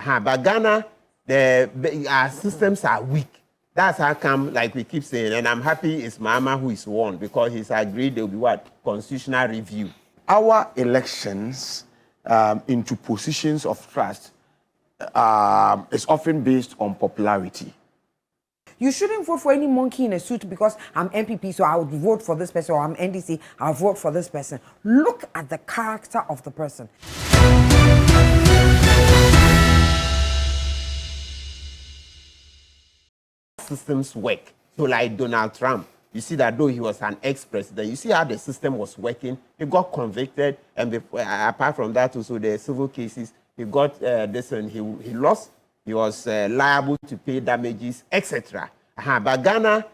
But Ghana, our systems are weak. That's how come, like we keep saying, and I'm happy it's Mama who is won because he's agreed there will be what? Constitutional review. Our elections into positions of trust is often based on popularity. You shouldn't vote for any monkey in a suit because I'm MPP, so I would vote for this person, or I'm NDC, I'll vote for this person. Look at the character of the person. Systems work. So like Donald Trump, you see that though he was an ex-president, you see how the system was working. He got convicted, and apart from that also the civil cases, he got this and he lost. He was liable to pay damages, etc. But Ghana,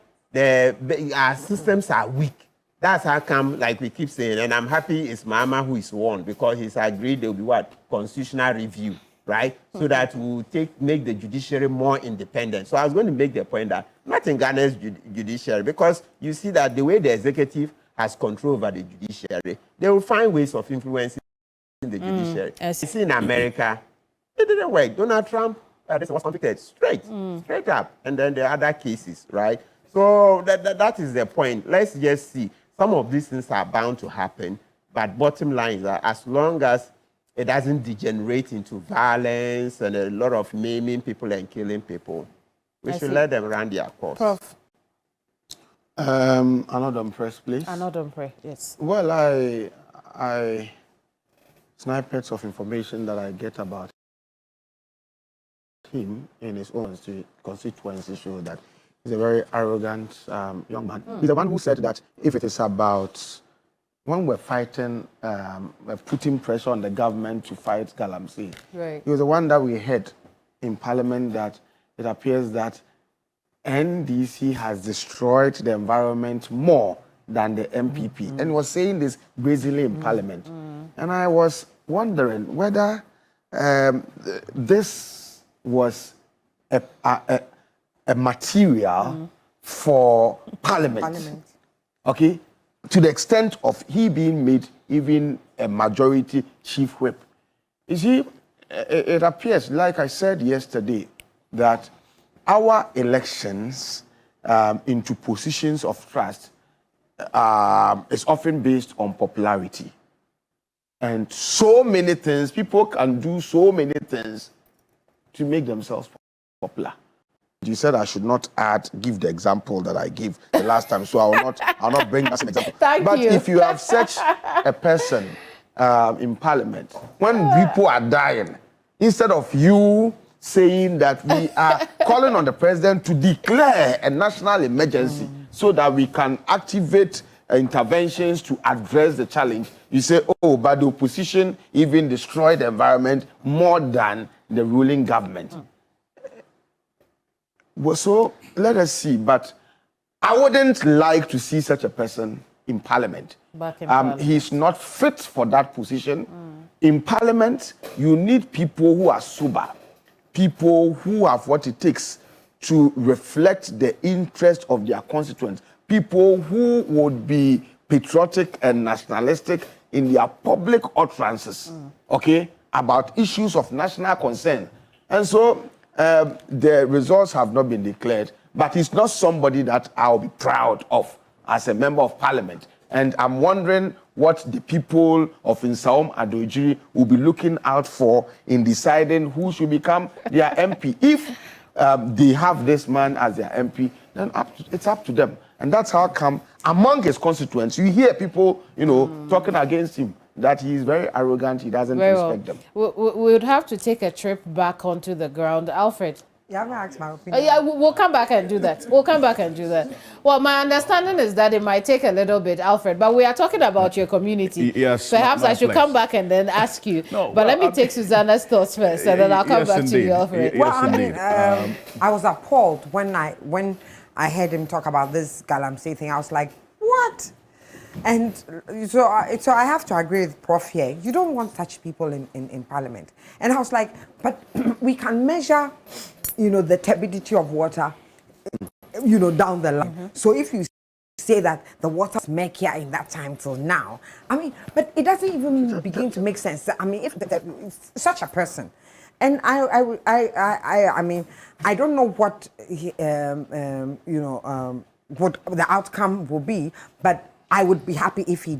our systems are weak. That's how come, like we keep saying, and I'm happy it's Mama who is won because he's agreed there will be what? Constitutional review, right? So that will make the judiciary more independent. So I was going to make the point that not in Ghana's judiciary, because you see that the way the executive has control over the judiciary, they will find ways of influencing the judiciary. You see in America, it didn't work. Donald Trump was convicted straight up, and then the other cases, right? So that is the point. Let's just see. Some of these things are bound to happen, but bottom line is that as long as it doesn't degenerate into violence and a lot of maiming people and killing people, we should let them run their course. Prof. Another press, please. Another press, yes. Well, I snippets of information that I get about him in his own constituency show that he's a very arrogant young man. He's the one who said that if it is about when we're fighting, we're putting pressure on the government to fight Galamsey. Right. He was the one that we heard in Parliament that it appears that NDC has destroyed the environment more than the MPP. And was saying this brazenly in Parliament. And I was wondering whether this was a material for Parliament. Okay? To the extent of he being made even a majority chief whip. You see, it appears, like I said yesterday, that our elections into positions of trust is often based on popularity. And so many things, people can do so many things to make themselves popular. You said I should not give the example that I gave the last time, so I'll not bring that same example. But if you have such a person in Parliament, when people are dying, instead of you saying that we are calling on the president to declare a national emergency so that we can activate interventions to address the challenge, you say, oh, but the opposition even destroyed the environment more than the ruling government. Well, so let us see, but I wouldn't like to see such a person in Parliament. He's not fit for that position. In Parliament, you need people who are sober, people who have what it takes to reflect the interest of their constituents, people who would be patriotic and nationalistic in their public utterances, okay, about issues of national concern. And so the results have not been declared, but it's not somebody that I'll be proud of as a member of Parliament. And I'm wondering what the people of Nsaom Adojiri will be looking out for in deciding who should become their MP. If they have this man as their MP, then it's up to them. And that's how come among his constituents, you hear people, talking against him, that he is very arrogant, he doesn't respect them. We would have to take a trip back onto the ground. Alfred? You haven't asked my opinion. Yeah, we'll come back and do that. Well, my understanding is that it might take a little bit, Alfred, but we are talking about your community. Yes. Perhaps I should come back and then ask you. Let me take Susanna's thoughts first, and then I'll come back to you, Alfred. Well, I was appalled when I heard him talk about this Galamsey thing. I was like, what? And so I have to agree with Prof here. You don't want such people in Parliament. And I was like, but we can measure, the turbidity of water, down the line. So if you say that the water's murkier in that time till now, but it doesn't even begin to make sense. If such a person And I mean, I don't know what what the outcome will be, but I would be happy if he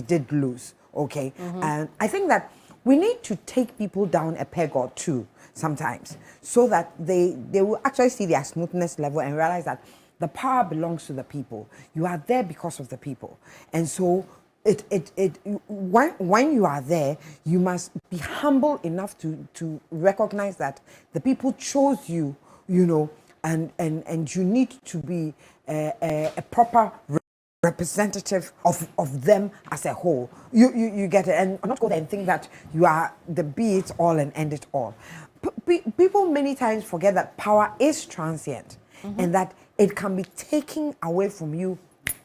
did lose. Okay, and I think that we need to take people down a peg or two sometimes, so that they will actually see their smoothness level and realize that the power belongs to the people. You are there because of the people, and so. When you are there, you must be humble enough to recognize that the people chose you, and you need to be a proper representative of them as a whole. You get it, and not go there and think that you are the be it all and end it all. People many times forget that power is transient, and that it can be taken away from you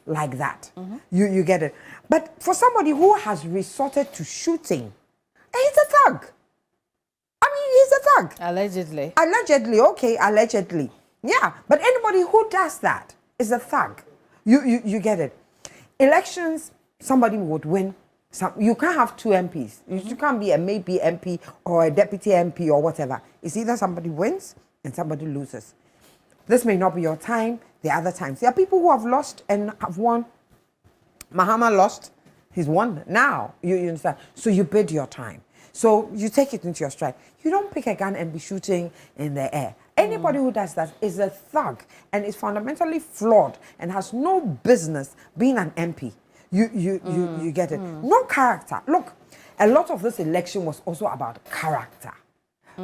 like that. You get it. But for somebody who has resorted to shooting, he's a thug. I mean, he's a thug. Allegedly. Allegedly, okay, allegedly. Yeah, but anybody who does that is a thug. You get it. Elections, somebody would win. You can't have two MPs. You can't be a maybe MP or a deputy MP or whatever. It's either somebody wins and somebody loses. This may not be your time. The other times, there are people who have lost and have won. Mahama lost, he's won now. You understand? So you bid your time. So you take it into your stride. You don't pick a gun and be shooting in the air. Anybody who does that is a thug and is fundamentally flawed and has no business being an MP. You get it? No character. Look, a lot of this election was also about character.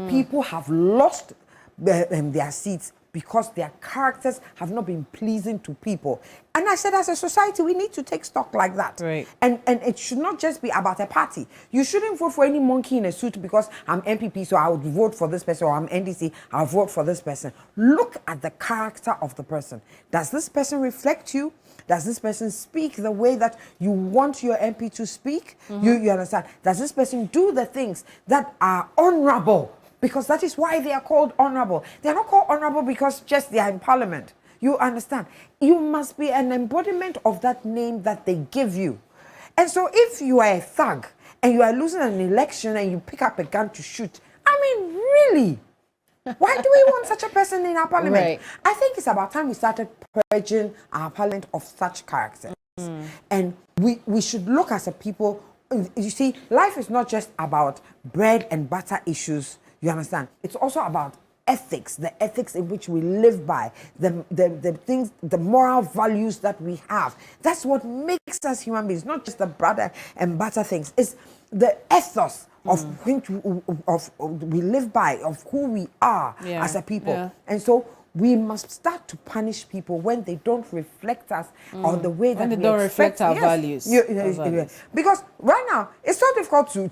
People have lost their seats because their characters have not been pleasing to people. And I said, as a society, we need to take stock like that. Right. And it should not just be about a party. You shouldn't vote for any monkey in a suit because I'm MPP, so I would vote for this person, or I'm NDC, I'll vote for this person. Look at the character of the person. Does this person reflect you? Does this person speak the way that you want your MP to speak? You understand? Does this person do the things that are honorable? Because that is why they are called honorable. They are not called honorable because just they are in parliament. You understand? You must be an embodiment of that name that they give you. And so if you are a thug and you are losing an election and you pick up a gun to shoot, I mean, really? Why do we want such a person in our parliament? Right. I think it's about time we started purging our parliament of such characters. And we should look as a people. You see, life is not just about bread and butter issues. You understand? It's also about ethics, the ethics in which we live by, the things, the moral values that we have. That's what makes us human beings, not just the bread and butter things. It's the ethos of which we live by, of who we are as a people. Yeah. And so we must start to punish people when they don't reflect us or the way that when they we don't expect. reflect our values. Because right now it's so difficult to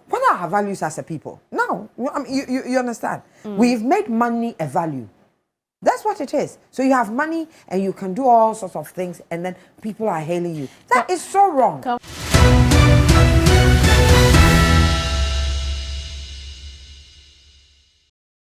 what are our values as a people? No, I mean, you understand? We've made money a value. That's what it is. So you have money and you can do all sorts of things, and then people are hailing you. That is so wrong.